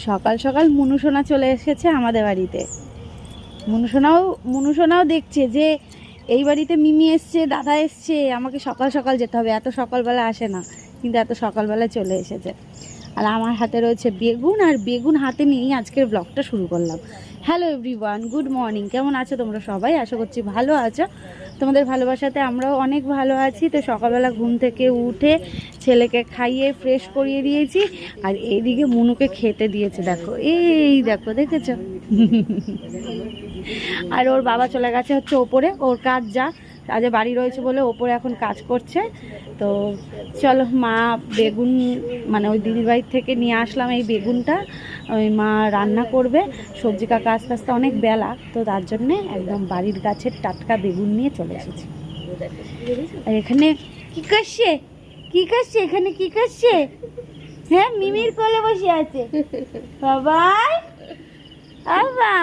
সকাল সকাল মুনুসোনা চলে এসেছে আমাদের বাড়িতে। মুনুসোনাও দেখছে যে এই বাড়িতে মিমি এসছে, দাদা এসছে, আমাকে সকাল সকাল যেতে হবে। এত সকালবেলা আসে না, কিন্তু এত সকালবেলা চলে এসেছে। আর আমার হাতে রয়েছে বেগুন, আর বেগুন হাতে নিয়েই আজকের ব্লগটা শুরু করলাম। Hello everyone, good morning. কেমন আছো তোমরা সবাই? আশা করছি ভালো আছো। তোমাদের ভালোবাসাতে আমরাও অনেক ভালো আছি। তো সকালবেলা ঘুম থেকে উঠে ছেলেকে খাইয়ে ফ্রেশ করিয়ে দিয়েছি, আর এইদিকে মুনুকে খেতে দিয়েছে। দেখো, এই দেখো, দেখেছো? আর ওর বাবা চলে গেছে হচ্ছে ওপরে, ওর কাজ যা আজকে বাড়ি রয়েছে বলে ওপরে এখন কাজ করছে। তো চলো, মা বেগুন মানে ওই দিদির বাড়ির থেকে নিয়ে আসলাম এই বেগুনটা, ওই মা রান্না করবে। সবজি কাকা আস্তে আস্তে অনেক বেলা, তো তার জন্যে একদম বাড়ির গাছের টাটকা বেগুন নিয়ে চলে এসেছি। আর এখানে কি করছে, কি করছে, এখানে কি করছে? হ্যাঁ, মিমির কোলে বসে আছে বাবাই, বাবা।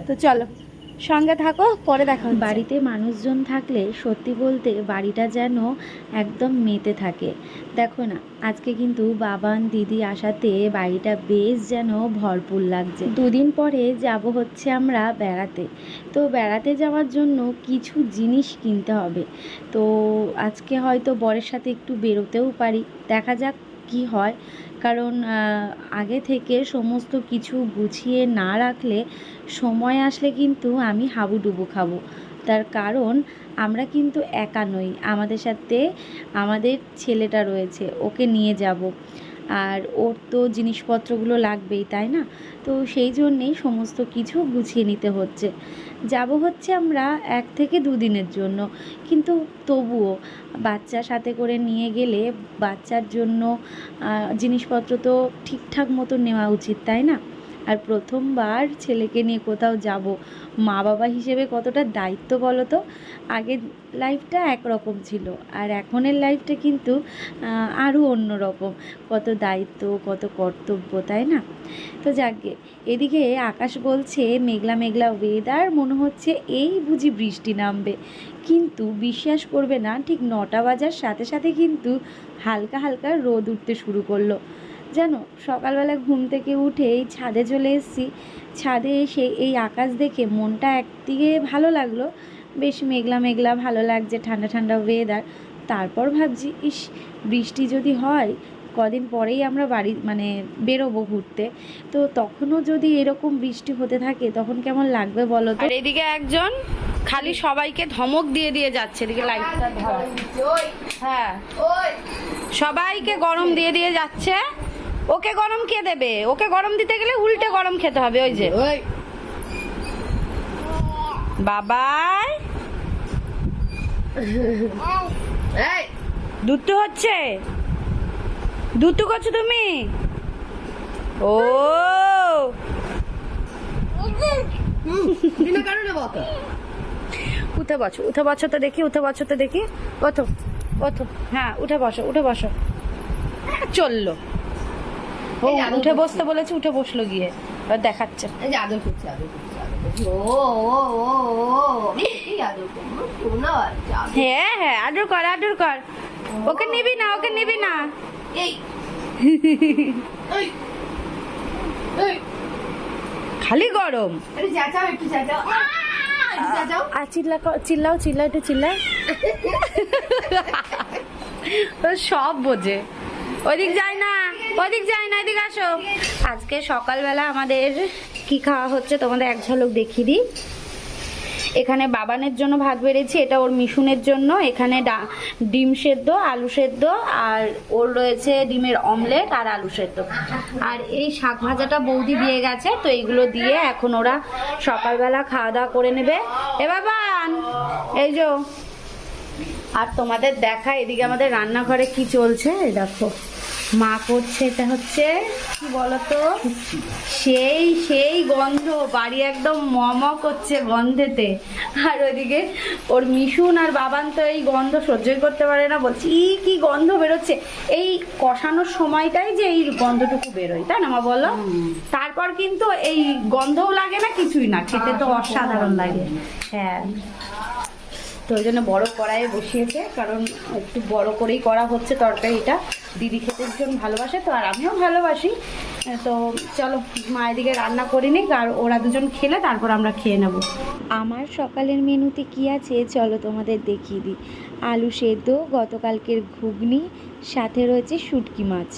তো চলো, সঙ্গে থাকো, পরে দেখা। বাড়িতে মানুষজন থাকলে সত্যি বলতে বাড়িটা যেন একদম মেতে থাকে। দেখো না, আজকে কিন্তু বাবান দিদি আসাতে বাড়িটা বেশ যেন ভরপুর লাগছে। দুদিন পরে যাব হচ্ছে আমরা বেড়াতে। তো বেড়াতে যাওয়ার জন্য কিছু জিনিস কিনতে হবে। তো আজকে হয়তো বরের সাথে একটু বেরোতেও পারি, দেখা যাক কি হয়। কারণ আগে থেকে সমস্ত কিছু গুছিয়ে না রাখলে সময় আসলে কিন্তু আমি হাবুডুবু খাবো। তার কারণ আমরা কিন্তু একা নই, আমাদের সাথে আমাদের ছেলেটা রয়েছে, ওকে নিয়ে যাব। আর ওর তো জিনিসপত্রগুলো লাগবেই, তাই না? তো সেই জন্যেই সমস্ত কিছু গুছিয়ে নিতে হচ্ছে। যাব হচ্ছে আমরা 1 থেকে 2 দিনের জন্য, কিন্তু তবুও বাচ্চা সাথে করে নিয়ে গেলে বাচ্চার জন্য জিনিসপত্র তো ঠিকঠাক মতো নেওয়া উচিত, তাই না? আর প্রথমবার ছেলেকে নিয়ে কোথাও যাব, মা বাবা হিসেবে কতটা দায়িত্ব বলো তো। আগের লাইফটা একরকম ছিল, আর এখনের লাইফটা কিন্তু আরও অন্যরকম। কত দায়িত্ব, কত কর্তব্য, তাই না? তো যাকগে, এদিকে আকাশ বলছে মেঘলা মেঘলা ওয়েদার, মনে হচ্ছে এই বুঝি বৃষ্টি নামবে। কিন্তু বিশ্বাস করবে না, ঠিক 9টা বাজার সাথে সাথে কিন্তু হালকা হালকা রোদ উঠতে শুরু করলো। জানো, সকালবেলা ঘুম থেকে উঠে এই ছাদে চলে এসেছি। ছাদে এসে এই আকাশ দেখে মনটা একদিকে ভালো লাগলো, বেশ মেঘলা মেঘলা ভালো লাগছে, ঠান্ডা ঠান্ডা ওয়েদার। তারপর ভাবছি, ইস, বৃষ্টি যদি হয়, কদিন পরেই আমরা বাড়ি মানে বেরোবো ঘুরতে, তো তখনও যদি এরকম বৃষ্টি হতে থাকে তখন কেমন লাগবে বলো তো। আর এদিকে একজন খালি সবাইকে ধমক দিয়ে দিয়ে যাচ্ছে, এদিকে লাইটটা ধর, হ্যাঁ, সবাইকে গরম দিয়ে দিয়ে যাচ্ছে। ওকে গরম কে দেবে? ওকে গরম দিতে গেলে উল্টে গরম খেতে হবে। ওই যে বাবাই দুট্টু হচ্ছে, দুট্টু করছো তুমি? ও উঠে বসো, উঠে বসো তো দেখি, উঠে বসো তো দেখি, ওঠো ওঠো, হ্যাঁ উঠে বসো, উঠে বসো। চললো, ও উঠে বসতে বলেছে, উঠে বসলো গিয়ে, এবার দেখাচ্ছে। হ্যাঁ হ্যাঁ, আদর কর, আদর কর। ওকে নিবি না, ওকে নিবি না। খালি গরম। চিল্লাও চিল্লাও, একটু চিল্লা। সব বোঝে। ওদিক যায় না, ওদিক যায় না, এদিকে আসো। আজকে সকালবেলা আমাদের কি খাওয়া হচ্ছে তোমাদের এক ঝলক দেখিয়ে দিই। এখানে বাবানের জন্য ভাত বেড়েছি, এটা ওর মিশুনের জন্য। এখানে ডিম সেদ্ধ, আলু সেদ্ধ, আর ওর রয়েছে ডিমের অমলেট আর আলু সেদ্ধ। আর এই শাক ভাজাটা বৌদি দিয়ে গেছে, তো এইগুলো দিয়ে এখন ওরা সকালবেলা খাওয়া দাওয়া করে নেবে। এ বাবান, এই যে। আর তোমাদের দেখা, এদিকে আমাদের রান্নাঘরে কি চলছে দেখো। মা করছে, এটা হচ্ছে কি বলতো, সেই সেই গন্ধ, বাড়ি একদম মম করছে গন্ধেতে। আর ওইদিকে ওর মিশুন আর বাবান তো এই গন্ধ সহ্যই করতে পারে না, বলছি কি গন্ধ বেরোচ্ছে। এই কষানোর সময়টাই যে এই গন্ধটুকু বেরোয়, তাই না মা বলো? তারপর কিন্তু এই গন্ধও লাগে না, কিছুই না, খেতে তো অসাধারণ লাগে। হ্যাঁ, তো ওই জন্য বড়ো কড়াইয়ে বসিয়েছে, কারণ একটু বড় করেই করা হচ্ছে তরকারিটা। দিদি খেতে ভীষণ ভালোবাসে তো, আর আমিও ভালোবাসি। তো চলো মা এদিকে রান্না করে নিক, আর ওরা দুজন খেলে তারপর আমরা খেয়ে নেব। আমার সকালের মেনুতে কি আছে চলো তোমাদের দেখিয়ে দিই। আলু সেদ্ধ, গতকালকের ঘুগনি, সাথে রয়েছে শুটকি মাছ।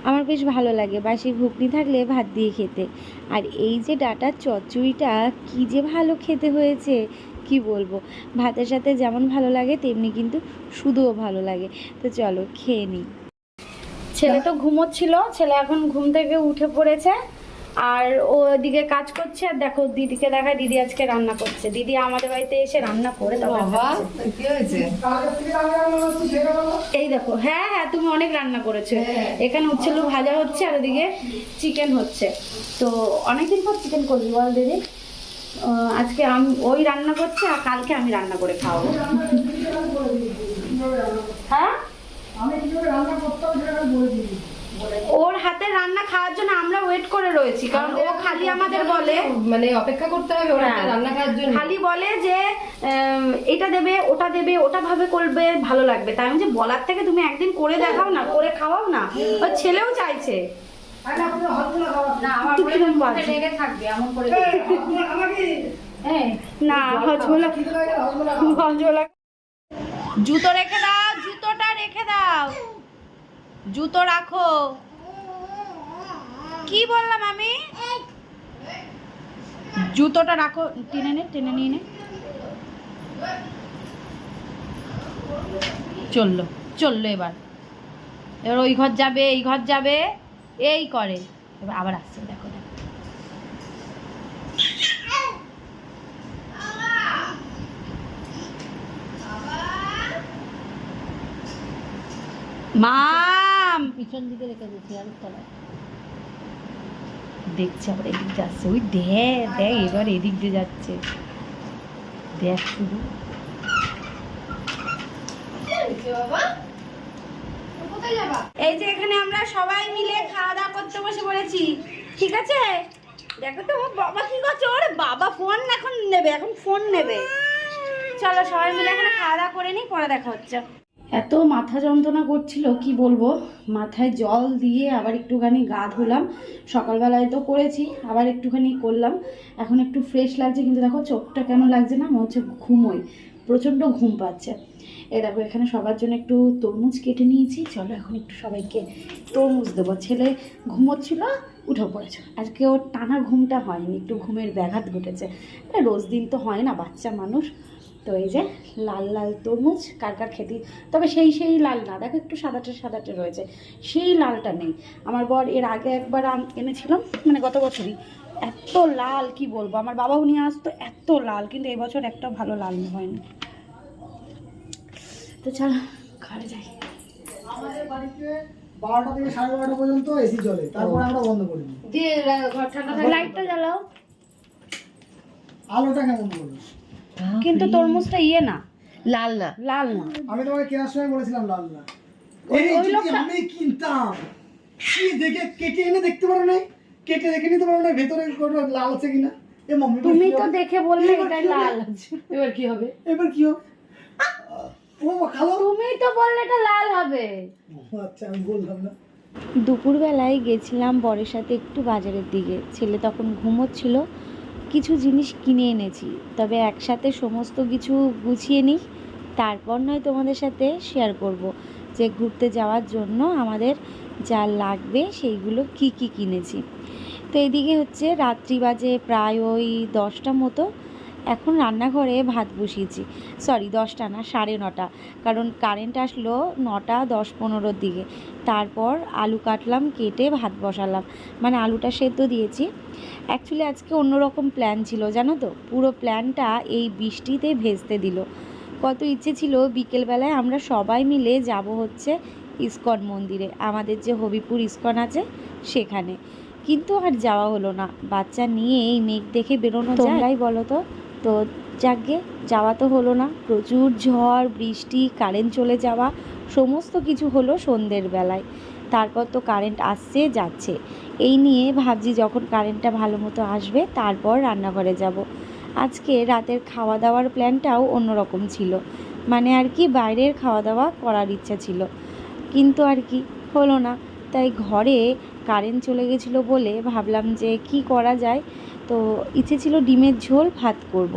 আমার বেশ ভালো লাগে বাসি ঘুগনি থাকলে ভাত দিয়ে খেতে। আর এই যে ডাঁটার চচ্চড়িটা কি যে ভালো খেতে হয়েছে, কি বলবো। ভাতের সাথে যেমন ভালো লাগে তেমনি কিন্তু শুধুও ভালো লাগে। তো চলো খেয়ে নিই। ছেলে তো ঘুমোচ্ছিল, ছেলে এখন ঘুম থেকে উঠে পড়েছে, আর ও ওদিকে কাজ করছে। আর দেখো দিদিকে দেখায়, দিদি আজকে রান্না করছে। দিদি আমাদের বাড়িতে এসে রান্না করে তারপর খাচ্ছে। কি হয়েছে? এই দেখো, হ্যাঁ হ্যাঁ তুমি অনেক রান্না করেছো। এখানে উচ্ছেল ভাজা হচ্ছে, আর ওদিকে চিকেন হচ্ছে। তো অনেকদিন পর চিকেন করবি বল দিদি? আজকে আমি ওই রান্না করছে, আর কালকে আমি রান্না করে খাওয়াবো। হ্যাঁ, ওর হাতের রান্না খাওয়ার জন্য আমরা ওয়েট করে রয়েছি, কারণ ও খালি আমাদের বলে, মানে অপেক্ষা করতে হবে ওর হাতে রান্না খাওয়ার জন্য। খালি বলে যে এটা দেবে ওটা দেবে, ওটা ভাবে করবে ভালো লাগবে। তাই আমি যে বলার থেকে তুমি একদিন করে দেখাও না, করে খাওয়াও না। ওর ছেলেও চাইছে। না হজমোলা, হজমোলা। জুতো রেখে দাও, জুতোটা রেখে দাও, জুতো রাখো। কি বললাম আমি? জুতোটা রাখো, টেনে নে, টেনে নিয়ে নে। চললো চললো, এবার এবার ওই ঘর যাবে, এই ঘর যাবে, এই করে। এবার আবার আসছে, দেখো দেখো। মাম পিছন দিকে রেখে দিচ্ছি আর তলায়। দেখছে আবার এদিক যাচ্ছে, ওই দেখ দেখ এবার এদিক দিয়ে যাচ্ছে, দেখ শুধু। এই যে এখানে আমরা সবাই মিলে খাওয়া দাওয়া করতে বসে পড়েছি, ঠিক আছে? দেখো তো আমার বাবা কি করছে, ওরে বাবা ফোন এখন নেবে, এখন ফোন নেবে। চলো সবাই মিলে এখানে খাওয়া দাওয়া করে নিই, পরে দেখা হচ্ছে। এত মাথা যন্ত্রণা করছিল কি বলবো, মাথায় জল দিয়ে আবার একটুখানি গা ধুলাম। সকালবেলায় তো করেছি, আবার একটুখানি করলাম। এখন একটু ফ্রেশ লাগছে, কিন্তু দেখো চোখটা কেমন লাগছে না, মনে হচ্ছে ঘুমোই, প্রচণ্ড ঘুম পাচ্ছে। এই দেখো এখানে সবার জন্য একটু তরমুজ কেটে নিয়েছি। চলো এখন একটু সবাইকে তরমুজ দেবো। ছেলে ঘুমোচ্ছিল, উঠে পড়েছে। আজকে ওর টানা ঘুমটা হয়নি, একটু ঘুমের ব্যাঘাত ঘটেছে। রোজ দিন তো হয় না, বাচ্চা মানুষ। তো এই যে লাল লাল তরমুজ, কার কার খেতে, তবে সেই লাল না, দেখো একটু সাদাটে সাদাটে রয়েছে, সেই লালটা নেই। আমার বর এর আগে একবার এনেছিলাম, মানে গত বছরই, এত লাল কি বলবো। আমার বাবাও নিয়ে আসতো, এত লাল, কিন্তু এবছর একটা ভালো লাল হয়নি। তো চলো ঘরে যাই। আমাদের বাড়িতে 12টা থেকে 12:30 পর্যন্ত এসি চলে, তারপর আমরা বন্ধ করে দিই। দিয়ে ঘর ঠান্ডা থাকে, লাইটটা জ্বালাও। আলোটা কেমন বলবো? কিন্তু তরমুজটা ইয়ে না, লাল না, লাল না। আমি তোমাকে কেনার সময় বলেছিলাম লাল না। এই যদি আমি কিনতাম, কি দেখে কেটে এনে দেখতে পারো না, কেটে দেখে নিতে পারো না ভেতরে কোনো লাল আছে কিনা। এ মাম্মি তুমি তো দেখে বললে এটাই লাল আছে। এবার কি হবে? এবার কি হবে? ও খালো, তুমি তো বললে এটা লাল হবে। আচ্ছা আমি বললাম না। দুপুরবেলায় গেছিলাম বরের সাথে একটু বাজারের দিকে। ছেলে তখন ঘুমোচ্ছিল, কিছু জিনিস কিনে এনেছি। তবে একসাথে সমস্ত কিছু গুছিয়ে নিই, তারপর নয় তোমাদের সাথে শেয়ার করব যে ঘুরতে যাওয়ার জন্য আমাদের যা লাগবে সেইগুলো কি কি কিনেছি। তো এইদিকে হচ্ছে রাত্রি বাজে প্রায় ওই 10টা মতো। এখন রান্নাঘরে ভাত বসিয়েছি, সরি 10টা না, 9:30, কারণ কারেন্ট আসলো 9টা 10-15 দিকে। তারপর আলু কাটলাম, কেটে ভাত বসালাম, মানে আলুটা সেদ্ধ দিয়েছি। অ্যাকচুয়ালি আজকে অন্যরকম প্ল্যান ছিল জানো তো, পুরো প্ল্যানটা এই বৃষ্টিতে ভেস্তে দিল। কত ইচ্ছে ছিল বিকেলবেলায় আমরা সবাই মিলে যাব হচ্ছে ইস্কন মন্দিরে, আমাদের যে হবিপুর ইস্কন আছে সেখানে, কিন্তু আর যাওয়া হলো না। বাচ্চা নিয়ে এই মেঘ দেখে বেরোনো যায় বলো তো? তো যাকগে, যাওয়া তো হলো না। প্রচুর ঝড় বৃষ্টি, কারেন্ট চলে যাওয়া, সমস্ত কিছু হলো সন্ধ্যের বেলায়। তারপর তো কারেন্ট আসছে যাচ্ছে, এই নিয়ে ভাবছি যখন কারেন্টটা ভালো মতো আসবে তারপর রান্নাঘরে যাব। আজকে রাতের খাওয়া দাওয়ার প্ল্যানটাও অন্যরকম ছিল, মানে আর কি বাইরের খাওয়া দাওয়া করার ইচ্ছা ছিল, কিন্তু আর কি হলো না। তাই ঘরে কারেন্ট চলে গেছিলো বলে ভাবলাম যে কি করা যায়। তো ইচ্ছে ছিল ডিমের ঝোল ভাত করব।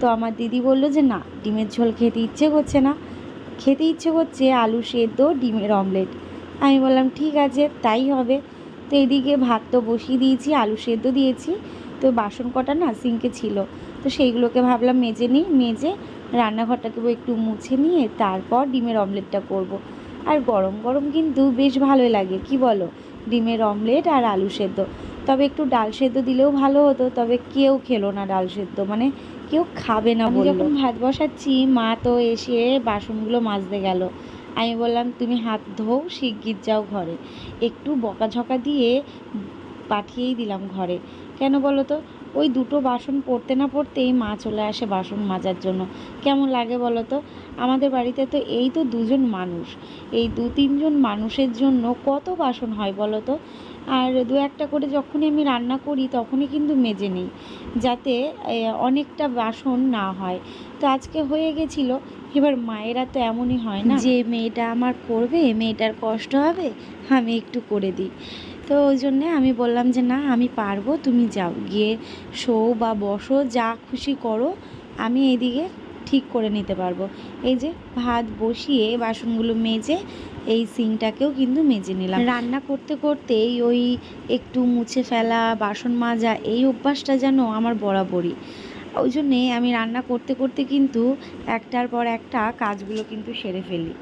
তো আমার দিদি বলল যে না, ডিমের ঝোল খেতে ইচ্ছে করছে না, খেতে ইচ্ছে করছে আলু সেদ্ধ ডিমের অমলেট। আমি বললাম ঠিক আছে তাই হবে। তো এদিকে ভাত তো বসিয়ে দিয়েছি, আলু সেদ্ধ দিয়েছি। তো বাসন কটা না সিঙ্কে ছিল, তো সেইগুলোকে ভাবলাম মেজে নিই, মেজে রান্নাঘরটাকেও একটু মুছে নিয়ে তারপর ডিমের অমলেটটা করব। আর গরম গরম কিন্তু বেশ ভালোই লাগে, কি বলো, ডিমের অমলেট আর আলু সেদ্ধ। তবে একটু ডাল সেদ্ধ দিলেও ভালো হতো, তবে কেউ খেলো না ডাল সেদ্ধ, মানে কেউ খাবে না বললো। যখন ভাত বসাচ্ছি মা তো এসে বাসনগুলো মাজতে গেল। আমি বললাম তুমি হাত ধোও, শিগগির যাও ঘরে। একটু বকাঝকা দিয়ে পাঠিয়েই দিলাম ঘরে। কেন বলো তো, ওই দুটো বাসন পড়তে না পড়তেই মা চলে আসে বাসন মাজার জন্য। কেমন লাগে বলো তো, আমাদের বাড়িতে তো এই তো দুজন মানুষ, এই 2-3 জন মানুষের জন্য কত বাসন হয় বলো তো। আর দু একটা করে যখনই আমি রান্না করি তখনই কিন্তু মেজে নিই, যাতে অনেকটা বাসন না হয়। তো আজকে হয়ে গেছিলো। এবার মায়েরা তো এমনই হয় না যে মেয়েটা আমার করবে, মেয়েটার কষ্ট হবে, আমি একটু করে দিই। তো ওই জন্যে আমি বললাম যে না আমি পারবো, তুমি যাও গিয়ে শো বা বসো, যা খুশি করো, আমি এইদিকে ঠিক করে নিতে পারবো। এই যে ভাত বসিয়ে বাসনগুলো মেজে এই সিংটাকেও কিন্তু মেজে নিলাম। রান্না করতে করতেই ওই একটু মুছে ফেলা, বাসন মাজা, এই অভ্যাসটা যেন আমার বরাবরই। ওই জন্যে আমি রান্না করতে করতে কিন্তু একটার পর একটা কাজগুলো কিন্তু সেরে ফেলি।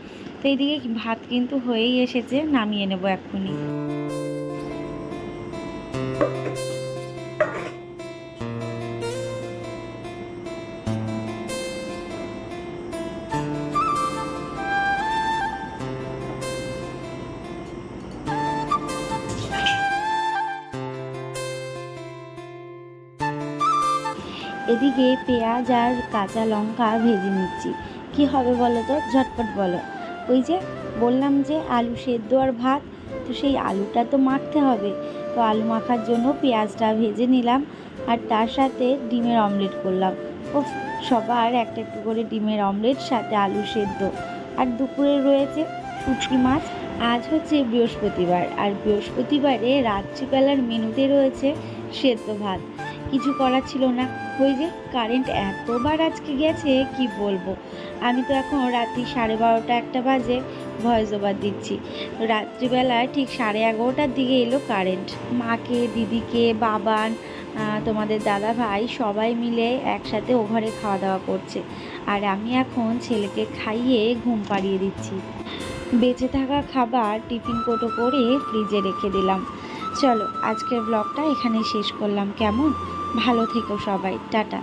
তো এইদিকে ভাত কিন্তু হয়েই এসেছে, নামিয়ে নেবো এক্ষুনি। এদিকে পেঁয়াজ আর কাঁচা লঙ্কা ভেজে নিচ্ছি। কি হবে বলো তো, ঝটপট বলো। ওই যে বললাম যে আলু সেদ্ধ আর ভাত, তো সেই আলুটা তো মাখতে হবে। তো আলু মাখার জন্য পেঁয়াজটা ভেজে নিলাম, আর তার সাথে ডিমের অমলেট করলাম। ও সবার একটা একটু করে ডিমের অমলেট, সাথে আলু সেদ্ধ। আর দুপুরে রয়েছে শুটকি মাছ। আজ হচ্ছে বৃহস্পতিবার, আর বৃহস্পতিবারে রাত্রিবেলার মেনুতে রয়েছে সেদ্ধ ভাত। কিছু করার ছিল না। ওই যে কারেন্ট এতবার আজকে গেছে কি বলবো। আমি তো এখন রাত্রি 12:30-1টা বাজে ভয়েস ওভার দিচ্ছি। রাত্রিবেলায় ঠিক 11:30টার দিকে এলো কারেন্ট। মাকে, দিদিকে, বাবান, তোমাদের দাদা ভাই সবাই মিলে একসাথে ও ঘরে খাওয়া দাওয়া করছে। আর আমি এখন ছেলেকে খাইয়ে ঘুম পাড়িয়ে দিচ্ছি। বেঁচে থাকা খাবার টিফিন কোটো করে ফ্রিজে রেখে দিলাম। চলো আজকের ব্লগটা এখানেই শেষ করলাম, কেমন? ভালো থেকো সবাই, টাটা।